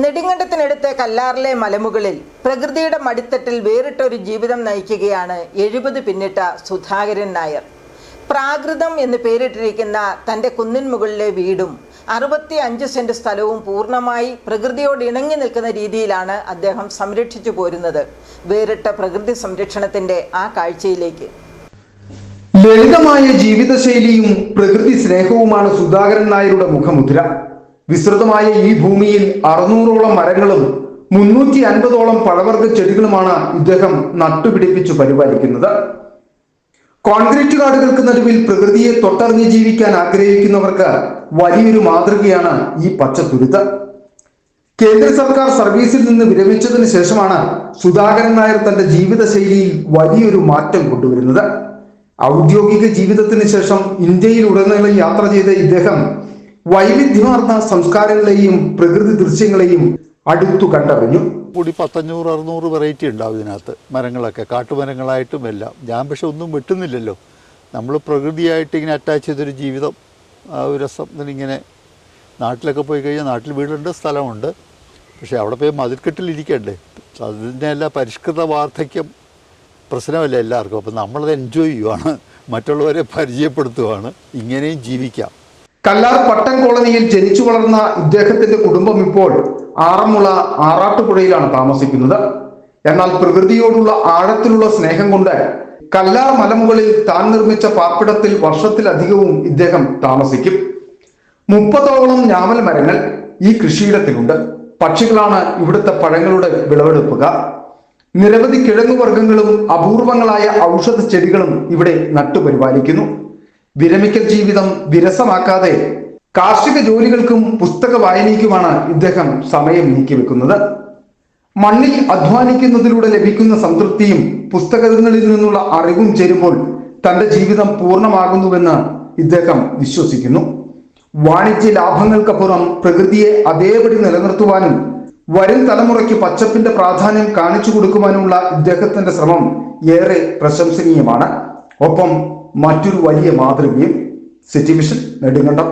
നെടുങ്കണ്ടത്തിനടുത്ത് കല്ലാറിലെ മലമുകളിൽ പ്രകൃതിയുടെ മടിത്തട്ടിൽ വേറിട്ടൊരു ജീവിതം നയിക്കുകയാണ് 70 പിന്നിട്ട സുധാകരൻ നായർ. പ്രാകൃതം എന്ന് പേരിട്ടിരിക്കുന്ന തൻ്റെ കുന്നിൻ മുകളിലെ വീടും 65 സെന്റ് സ്ഥലവും പൂർണ്ണമായി പ്രകൃതിയോട് ഇണങ്ങി നിൽക്കുന്ന രീതിയിലാണ് അദ്ദേഹം സംരക്ഷിച്ചു പോരുന്നത്. വേറിട്ട പ്രകൃതി സംരക്ഷണത്തിന്റെ ആ കാഴ്ചയിലേക്ക്. ലളിതമായ ജീവിതശൈലിയും പ്രകൃതി സ്നേഹവുമാണ് സുധാകരൻ നായരുടെ മുഖമുദ്ര. വിസ്തൃതമായ ഈ ഭൂമിയിൽ 600ഓളം മരങ്ങളും 350ഓളം പഴവർഗ്ഗ ചെടികളുമാണ് ഇദ്ദേഹം നട്ടുപിടിപ്പിച്ചു പരിപാലിക്കുന്നത്. കോൺക്രീറ്റ് കാടുകൾക്ക് നടുവിൽ പ്രകൃതിയെ തൊട്ടറിഞ്ഞ് ജീവിക്കാൻ ആഗ്രഹിക്കുന്നവർക്ക് വലിയൊരു മാതൃകയാണ് ഈ പച്ചത്തുരുത്ത്. കേന്ദ്ര സർക്കാർ സർവീസിൽ നിന്ന് വിരമിച്ചതിന് ശേഷമാണ് സുധാകരൻ നായർ തന്റെ ജീവിതശൈലിയിൽ വലിയൊരു മാറ്റം കൊണ്ടുവരുന്നത്. ഔദ്യോഗിക ജീവിതത്തിന് ശേഷം ഇന്ത്യയിലുടനീളം യാത്ര ചെയ്ത ഇദ്ദേഹം വൈവിധ്യമാർന്ന സംസ്കാരങ്ങളെയും പ്രകൃതി ദൃശ്യങ്ങളെയും അടുത്തു കണ്ടറിഞ്ഞു. കൂടി 500-600 വെറൈറ്റി ഉണ്ടാവും ഇതിനകത്ത്. മരങ്ങളൊക്കെ കാട്ടുമരങ്ങളായിട്ടും എല്ലാം. ഞാൻ പക്ഷെ ഒന്നും വെട്ടുന്നില്ലല്ലോ. നമ്മൾ പ്രകൃതിയായിട്ട് ഇങ്ങനെ അറ്റാച്ച് ചെയ്തൊരു ജീവിതം, ആ ഒരു രസം. ഇങ്ങനെ നാട്ടിലൊക്കെ പോയി കഴിഞ്ഞാൽ നാട്ടിൽ വീടുണ്ട്, സ്ഥലമുണ്ട്. പക്ഷെ അവിടെ പോയി മതിൽക്കെട്ടിലിരിക്കണ്ടേ. അതിൻ്റെ എല്ലാ പരിഷ്കൃത വാർദ്ധക്യം പ്രശ്നമല്ല എല്ലാവർക്കും. അപ്പം നമ്മളത് എൻജോയ് ചെയ്യുവാണ്, മറ്റുള്ളവരെ പരിചയപ്പെടുത്തുവാണ്. ഇങ്ങനെയും ജീവിക്കാം. കല്ലാർ പട്ടം കോളനിയിൽ ജനിച്ചു വളർന്ന ഇദ്ദേഹത്തിന്റെ കുടുംബം ഇപ്പോൾ ആറന്മുള ആറാട്ടുപുഴയിലാണ് താമസിക്കുന്നത്. എന്നാൽ പ്രകൃതിയോടുള്ള ആഴത്തിലുള്ള സ്നേഹം കൊണ്ട് കല്ലാർ മലമുകളിൽ താൻ നിർമ്മിച്ച പാർപ്പിടത്തിൽ വർഷത്തിലധികവും ഇദ്ദേഹം താമസിക്കും. 30ഓളം ഞാവൽ മരങ്ങൾ ഈ കൃഷിയിടത്തിലുണ്ട്. പക്ഷികളാണ് ഇവിടുത്തെ പഴങ്ങളുടെ വിളവെടുപ്പുക. നിരവധി കിഴങ്ങുവർഗ്ഗങ്ങളും അപൂർവങ്ങളായ ഔഷധ ചെടികളും ഇവിടെ നട്ടുപരിപാലിക്കുന്നു. വിരമിക്കൽ ജീവിതം വിരസമാക്കാതെ കാർഷിക ജോലികൾക്കും പുസ്തക വായനയ്ക്കുമാണ് ഇദ്ദേഹം സമയം നീക്കിവെക്കുന്നത്. മണ്ണിൽ അധ്വാനിക്കുന്നതിലൂടെ ലഭിക്കുന്ന സംതൃപ്തിയും പുസ്തകങ്ങളിൽ നിന്നുള്ള അറിവും ചേരുമ്പോൾ തന്റെ ജീവിതം പൂർണ്ണമാകുന്നുവെന്ന് ഇദ്ദേഹം വിശ്വസിക്കുന്നു. വാണിജ്യ ലാഭങ്ങൾക്കപ്പുറം പ്രകൃതിയെ അതേപടി നിലനിർത്തുവാനും വരും തലമുറയ്ക്ക് പച്ചപ്പിന്റെ പ്രാധാന്യം കാണിച്ചു കൊടുക്കുവാനുമുള്ള ഇദ്ദേഹത്തിന്റെ ശ്രമം ഏറെ പ്രശംസനീയമാണ്. ഒപ്പം മറ്റൊരു വലിയ മാതൃകയും. City vision, Nedumkandam.